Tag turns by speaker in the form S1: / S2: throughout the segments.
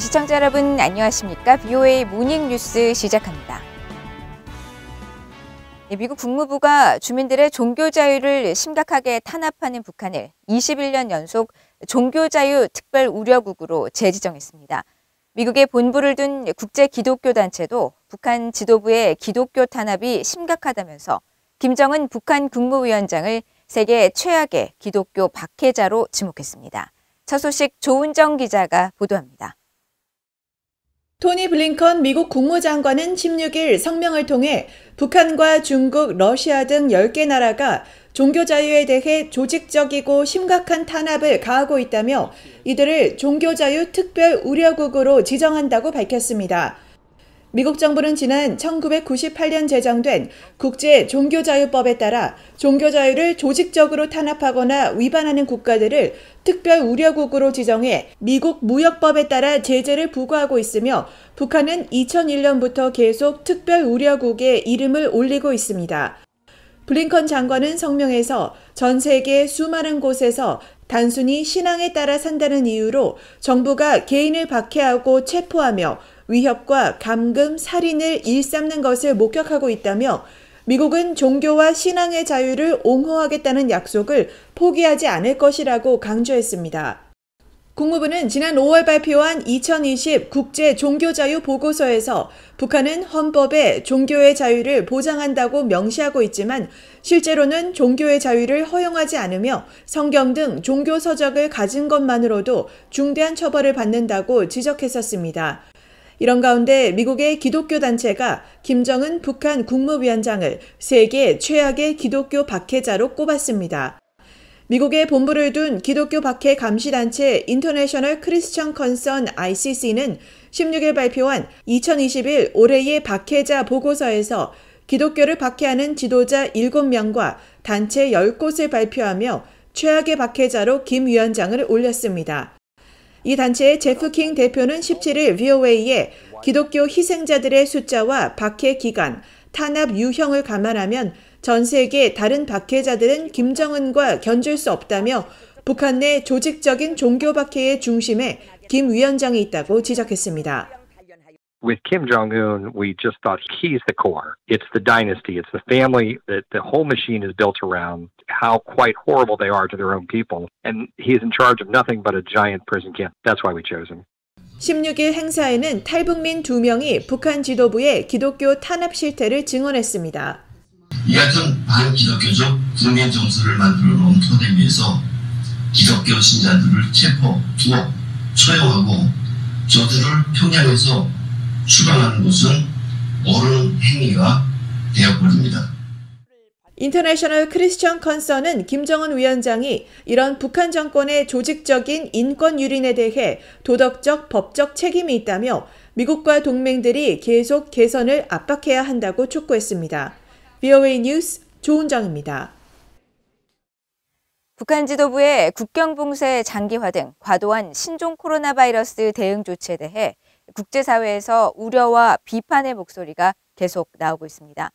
S1: 시청자 여러분 안녕하십니까? BOA 모닝뉴스 시작합니다. 미국 국무부가 주민들의 종교 자유를 심각하게 탄압하는 북한을 21년 연속 종교자유 특별우려국으로 재지정했습니다. 미국에 본부를 둔 국제기독교단체도 북한 지도부의 기독교 탄압이 심각하다면서 김정은 북한 국무위원장을 세계 최악의 기독교 박해자로 지목했습니다. 첫 소식 조은정 기자가 보도합니다.
S2: 토니 블링컨 미국 국무장관은 16일 성명을 통해 북한과 중국, 러시아 등 10개 나라가 종교 자유에 대해 조직적이고 심각한 탄압을 가하고 있다며 이들을 종교자유 특별우려국으로 지정한다고 밝혔습니다. 미국 정부는 지난 1998년 제정된 국제종교자유법에 따라 종교자유를 조직적으로 탄압하거나 위반하는 국가들을 특별우려국으로 지정해 미국 무역법에 따라 제재를 부과하고 있으며 북한은 2001년부터 계속 특별우려국에 이름을 올리고 있습니다. 블링컨 장관은 성명에서 전 세계 수많은 곳에서 단순히 신앙에 따라 산다는 이유로 정부가 개인을 박해하고 체포하며 위협과 감금, 살인을 일삼는 것을 목격하고 있다며 미국은 종교와 신앙의 자유를 옹호하겠다는 약속을 포기하지 않을 것이라고 강조했습니다. 국무부는 지난 5월 발표한 2020 국제 종교자유 보고서에서 북한은 헌법에 종교의 자유를 보장한다고 명시하고 있지만 실제로는 종교의 자유를 허용하지 않으며 성경 등 종교 서적을 가진 것만으로도 중대한 처벌을 받는다고 지적했었습니다. 이런 가운데 미국의 기독교 단체가 김정은 북한 국무위원장을 세계 최악의 기독교 박해자로 꼽았습니다. 미국의 본부를 둔 기독교 박해 감시단체 인터내셔널 크리스천 컨선 ICC는 16일 발표한 2021 올해의 박해자 보고서에서 기독교를 박해하는 지도자 7명과 단체 10곳을 발표하며 최악의 박해자로 김 위원장을 올렸습니다. 이 단체의 제프 킹 대표는 17일 VOA에 기독교 희생자들의 숫자와 박해 기간, 탄압 유형을 감안하면 전 세계 다른 박해자들은 김정은과 견줄 수 없다며 북한 내 조직적인 종교 박해의 중심에 김 위원장이 있다고 지적했습니다.
S3: With Kim Jong-un, we just thought he's the core. It's the dynasty. It's the family that the whole machine is built around, how quite horrible they are to their own people. And he's in charge of nothing but a giant prison camp. That's why we chose him.
S2: 16일 행사에는 탈북민 2명이 북한 지도부의 기독교 탄압 실태를 증언했습니다.
S4: 이 같은 반기독교적 국민 정서를 만들어 놓은 토대 위에서 기독교 신자들을 체포, 투옥, 처형하고 저들을 평양에서 추방하는 것은 옳은 행위가 되어버립니다.
S2: 인터내셔널 크리스천 컨선은 김정은 위원장이 이런 북한 정권의 조직적인 인권 유린에 대해 도덕적, 법적 책임이 있다며 미국과 동맹들이 계속 개선을 압박해야 한다고 촉구했습니다. BOA 뉴스 조은정입니다.
S1: 북한 지도부의 국경봉쇄 장기화 등 과도한 신종 코로나 바이러스 대응 조치에 대해 국제사회에서 우려와 비판의 목소리가 계속 나오고 있습니다.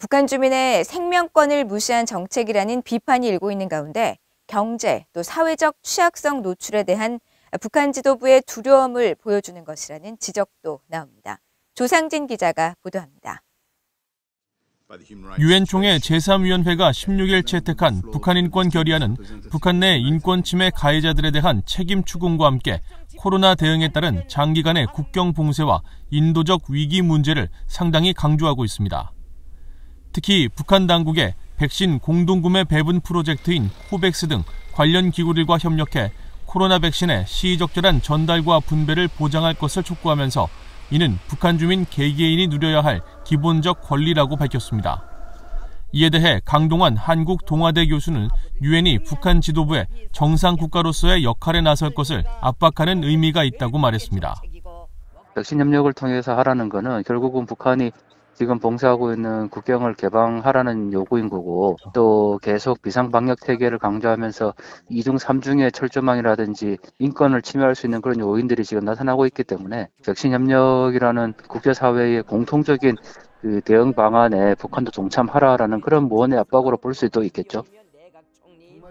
S1: 북한 주민의 생명권을 무시한 정책이라는 비판이 일고 있는 가운데 경제 또 사회적 취약성 노출에 대한 북한 지도부의 두려움을 보여주는 것이라는 지적도 나옵니다. 조상진 기자가 보도합니다.
S5: 유엔 총회 제3위원회가 16일 채택한 북한 인권 결의안은 북한 내 인권 침해 가해자들에 대한 책임 추궁과 함께 코로나 대응에 따른 장기간의 국경 봉쇄와 인도적 위기 문제를 상당히 강조하고 있습니다. 특히 북한 당국의 백신 공동구매 배분 프로젝트인 코백스 등 관련 기구들과 협력해 코로나 백신의 시의적절한 전달과 분배를 보장할 것을 촉구하면서 이는 북한 주민 개개인이 누려야 할 기본적 권리라고 밝혔습니다. 이에 대해 강동원 한국 동아대 교수는 유엔이 북한 지도부의 정상 국가로서의 역할에 나설 것을 압박하는 의미가 있다고 말했습니다.
S6: 백신 협력을 통해서 하라는 것은 결국은 북한이 지금 봉쇄하고 있는 국경을 개방하라는 요구인 거고 또 계속 비상방역 체계를 강조하면서 2중, 3중의 철조망이라든지 인권을 침해할 수 있는 그런 요인들이 지금 나타나고 있기 때문에 백신 협력이라는 국제사회의 공통적인 그 대응 방안에 북한도 동참하라라는 그런 무언의 압박으로 볼 수도 있겠죠.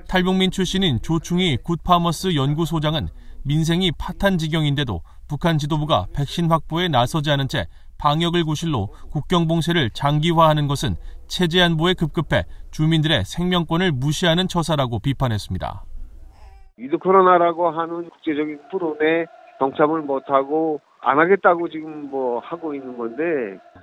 S5: 탈북민 출신인 조충희 굿파머스 연구소장은 민생이 파탄 지경인데도 북한 지도부가 백신 확보에 나서지 않은 채 방역을 구실로 국경 봉쇄를 장기화하는 것은 체제 안보에 급급해 주민들의 생명권을 무시하는 처사라고 비판했습니다.
S7: 위드 코로나라고 하는 국제적인 프로그램에 동참을 못하고 안 하겠다고 지금 하고 있는 건데,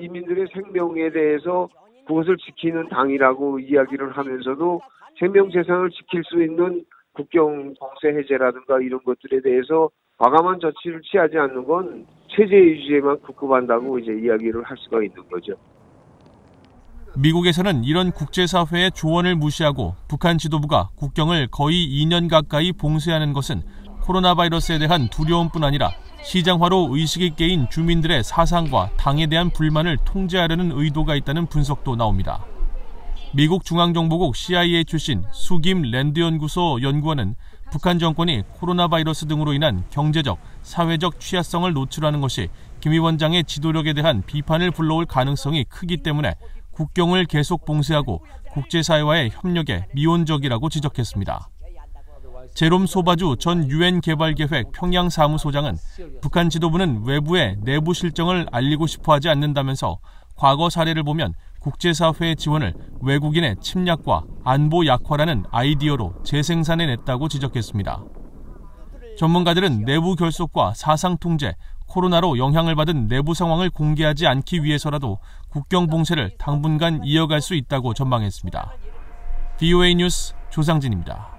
S7: 시민들의 생명에 대해서 그것을 지키는 당이라고 이야기를 하면서도 생명 재산을 지킬 수 있는 국경 봉쇄 해제라든가 이런 것들에 대해서 과감한 조치를 취하지 않는 건 체제 유지에만 급급한다고 이제 이야기를 할 수가 있는 거죠.
S5: 미국에서는 이런 국제사회의 조언을 무시하고 북한 지도부가 국경을 거의 2년 가까이 봉쇄하는 것은 코로나 바이러스에 대한 두려움뿐 아니라 시장화로 의식이 깨인 주민들의 사상과 당에 대한 불만을 통제하려는 의도가 있다는 분석도 나옵니다. 미국 중앙정보국 CIA 출신 수김 랜드연구소 연구원은 북한 정권이 코로나 바이러스 등으로 인한 경제적, 사회적 취약성을 노출하는 것이 김 위원장의 지도력에 대한 비판을 불러올 가능성이 크기 때문에 국경을 계속 봉쇄하고 국제사회와의 협력에 미온적이라고 지적했습니다. 제롬 소바주 전 유엔 개발계획 평양 사무소장은 북한 지도부는 외부에 내부 실정을 알리고 싶어 하지 않는다면서 과거 사례를 보면 국제사회의 지원을 외국인의 침략과 안보 약화라는 아이디어로 재생산해냈다고 지적했습니다. 전문가들은 내부 결속과 사상 통제, 코로나로 영향을 받은 내부 상황을 공개하지 않기 위해서라도 국경 봉쇄를 당분간 이어갈 수 있다고 전망했습니다. VOA 뉴스 조상진입니다.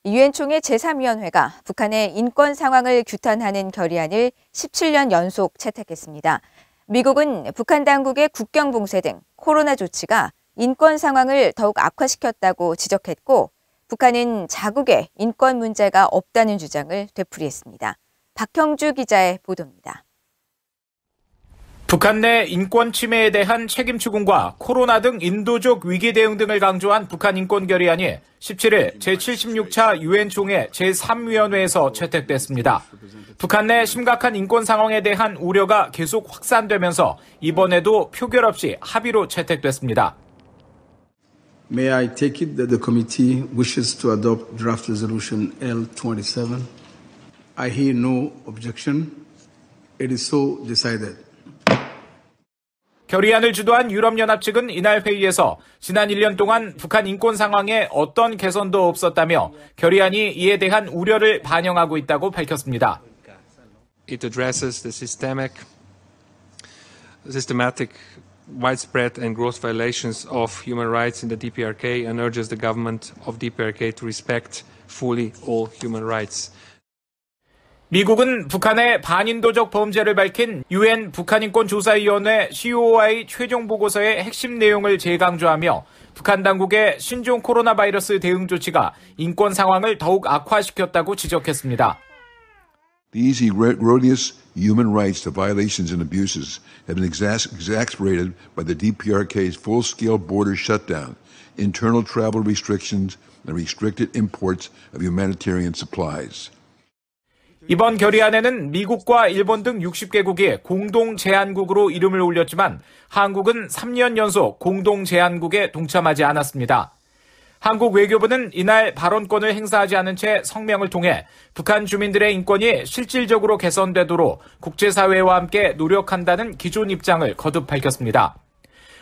S1: 유엔 총회 제3위원회가 북한의 인권 상황을 규탄하는 결의안을 17년 연속 채택했습니다. 미국은 북한 당국의 국경 봉쇄 등 코로나 조치가 인권 상황을 더욱 악화시켰다고 지적했고, 북한은 자국에 인권 문제가 없다는 주장을 되풀이했습니다. 박형주 기자의 보도입니다.
S8: 북한 내 인권 침해에 대한 책임 추궁과 코로나 등 인도적 위기 대응 등을 강조한 북한 인권 결의안이 17일 제76차 유엔 총회 제3위원회에서 채택됐습니다. 북한 내 심각한 인권 상황에 대한 우려가 계속 확산되면서 이번에도 표결 없이 합의로 채택됐습니다.
S9: May I take it that the committee wishes to adopt draft resolution L27? I hear no objection. It is so decided.
S8: 결의안을 주도한 유럽연합 측은 이날 회의에서 지난 1년 동안 북한 인권 상황에 어떤 개선도 없었다며 결의안이 이에 대한 우려를 반영하고 있다고 밝혔습니다.
S10: It addresses the systematic, widespread and gross violations of human rights in the DPRK and urges the government of DPRK to respect fully all human rights.
S8: 미국은 북한의 반인도적 범죄를 밝힌 유엔 북한인권조사위원회 COI 최종 보고서의 핵심 내용을 재강조하며 북한 당국의 신종 코로나 바이러스 대응 조치가 인권 상황을 더욱 악화시켰다고 지적했습니다.
S11: These erroneous human rights violations and abuses have been exacerbated by the DPRK's full-scale border shutdown, internal travel restrictions, and restricted imports of humanitarian supplies.
S8: 이번 결의안에는 미국과 일본 등 60개국이 공동 제안국으로 이름을 올렸지만 한국은 3년 연속 공동 제안국에 동참하지 않았습니다. 한국 외교부는 이날 발언권을 행사하지 않은 채 성명을 통해 북한 주민들의 인권이 실질적으로 개선되도록 국제사회와 함께 노력한다는 기존 입장을 거듭 밝혔습니다.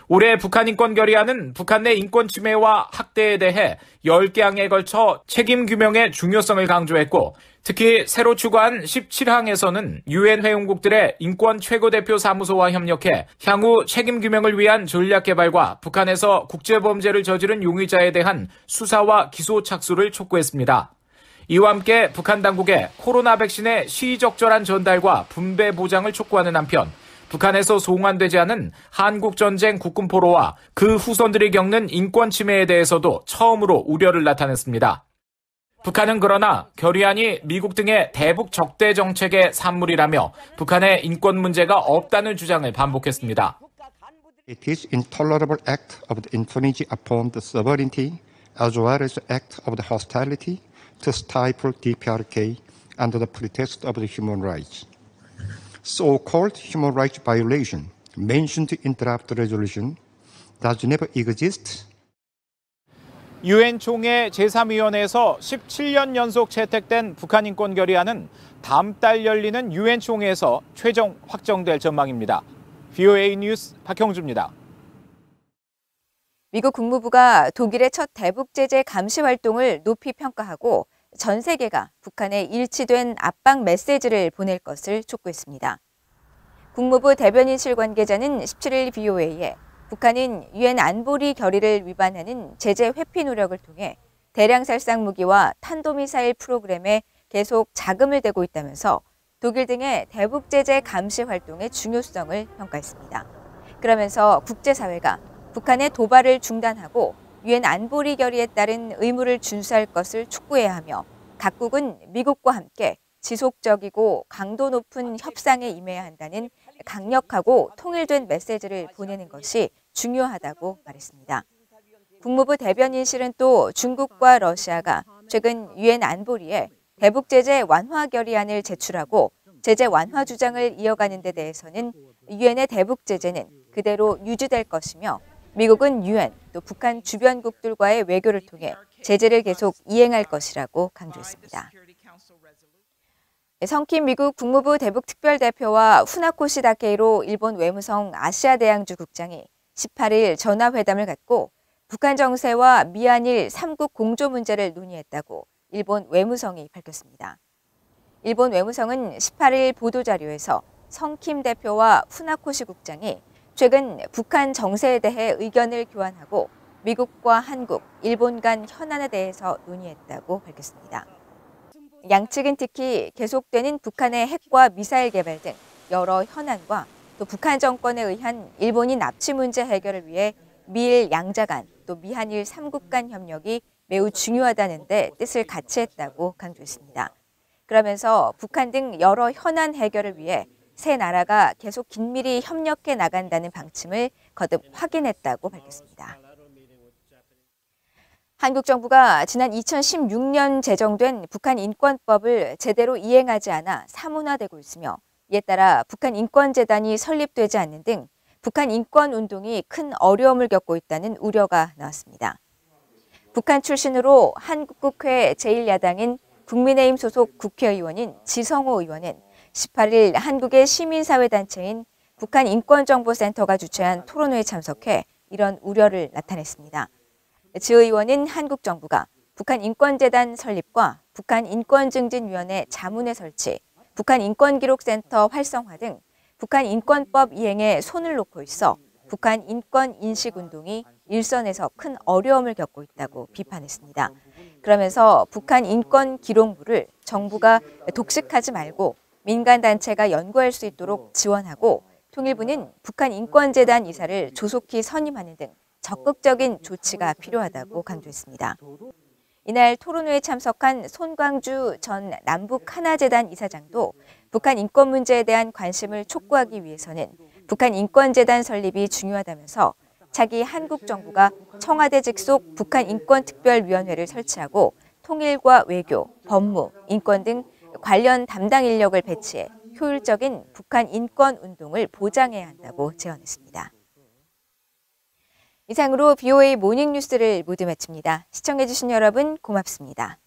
S8: 올해 북한 인권 결의안은 북한 내 인권 침해와 학대에 대해 10개항에 걸쳐 책임 규명의 중요성을 강조했고, 특히 새로 추가한 17항에서는 유엔 회원국들의 인권 최고대표 사무소와 협력해 향후 책임 규명을 위한 전략 개발과 북한에서 국제범죄를 저지른 용의자에 대한 수사와 기소 착수를 촉구했습니다. 이와 함께 북한 당국에 코로나 백신의 시의적절한 전달과 분배 보장을 촉구하는 한편, 북한에서 송환되지 않은 한국전쟁 국군포로와 그 후손들이 겪는 인권 침해에 대해서도 처음으로 우려를 나타냈습니다. 북한은 그러나 결의안이 미국 등의 대북 적대 정책의 산물이라며 북한의 인권 문제가 없다는 주장을 반복했습니다.
S12: It is intolerable act of the infringing upon the sovereignty as well as the act of the hostility to stifle DPRK under the pretext of the human rights. So-called human rights violation mentioned in draft resolution does never exist.
S8: 유엔 총회 제3위원회에서 17년 연속 채택된 북한 인권 결의안은 다음 달 열리는 유엔 총회에서 최종 확정될 전망입니다. VOA 뉴스 박형주입니다.
S1: 미국 국무부가 독일의 첫 대북 제재 감시 활동을 높이 평가하고 전 세계가 북한에 일치된 압박 메시지를 보낼 것을 촉구했습니다. 국무부 대변인실 관계자는 17일 VOA에 북한은 유엔 안보리 결의를 위반하는 제재 회피 노력을 통해 대량 살상 무기와 탄도미사일 프로그램에 계속 자금을 대고 있다면서 독일 등의 대북 제재 감시 활동의 중요성을 평가했습니다. 그러면서 국제사회가 북한의 도발을 중단하고 유엔 안보리 결의에 따른 의무를 준수할 것을 촉구해야 하며 각국은 미국과 함께 지속적이고 강도 높은 협상에 임해야 한다는 강력하고 통일된 메시지를 보내는 것이 중요하다고 말했습니다. 국무부 대변인실은 또 중국과 러시아가 최근 유엔 안보리에 대북 제재 완화 결의안을 제출하고 제재 완화 주장을 이어가는 데 대해서는 유엔의 대북 제재는 그대로 유지될 것이며 미국은 유엔 또 북한 주변국들과의 외교를 통해 제재를 계속 이행할 것이라고 강조했습니다. 성킴 미국 국무부 대북특별대표와 후나코시 다케이로 일본 외무성 아시아 대양주 국장이 18일 전화회담을 갖고 북한 정세와 미한일 3국 공조 문제를 논의했다고 일본 외무성이 밝혔습니다. 일본 외무성은 18일 보도자료에서 성킴 대표와 후나코시 국장이 최근 북한 정세에 대해 의견을 교환하고 미국과 한국, 일본 간 현안에 대해서 논의했다고 밝혔습니다. 양측은 특히 계속되는 북한의 핵과 미사일 개발 등 여러 현안과 또 북한 정권에 의한 일본인 납치 문제 해결을 위해 미일 양자 간 또 미한일 3국 간 협력이 매우 중요하다는 데 뜻을 같이 했다고 강조했습니다. 그러면서 북한 등 여러 현안 해결을 위해 세 나라가 계속 긴밀히 협력해 나간다는 방침을 거듭 확인했다고 밝혔습니다. 한국 정부가 지난 2016년 제정된 북한 인권법을 제대로 이행하지 않아 사문화되고 있으며 이에 따라 북한 인권재단이 설립되지 않는 등 북한 인권운동이 큰 어려움을 겪고 있다는 우려가 나왔습니다. 북한 출신으로 한국국회 제1야당인 국민의힘 소속 국회의원인 지성호 의원은 18일 한국의 시민사회단체인 북한인권정보센터가 주최한 토론회에 참석해 이런 우려를 나타냈습니다. 지 의원은 한국 정부가 북한인권재단 설립과 북한인권증진위원회 자문회 설치, 북한인권기록센터 활성화 등 북한인권법 이행에 손을 놓고 있어 북한 인권인식운동이 일선에서 큰 어려움을 겪고 있다고 비판했습니다. 그러면서 북한인권기록물을 정부가 독식하지 말고 민간단체가 연구할 수 있도록 지원하고 통일부는 북한인권재단 이사를 조속히 선임하는 등 적극적인 조치가 필요하다고 강조했습니다. 이날 토론회에 참석한 손광주 전 남북하나재단 이사장도 북한 인권 문제에 대한 관심을 촉구하기 위해서는 북한 인권재단 설립이 중요하다면서 차기 한국 정부가 청와대 직속 북한인권특별위원회를 설치하고 통일과 외교, 법무, 인권 등 관련 담당 인력을 배치해 효율적인 북한 인권 운동을 보장해야 한다고 제언했습니다. 이상으로 VOA 모닝뉴스를 모두 마칩니다. 시청해주신 여러분 고맙습니다.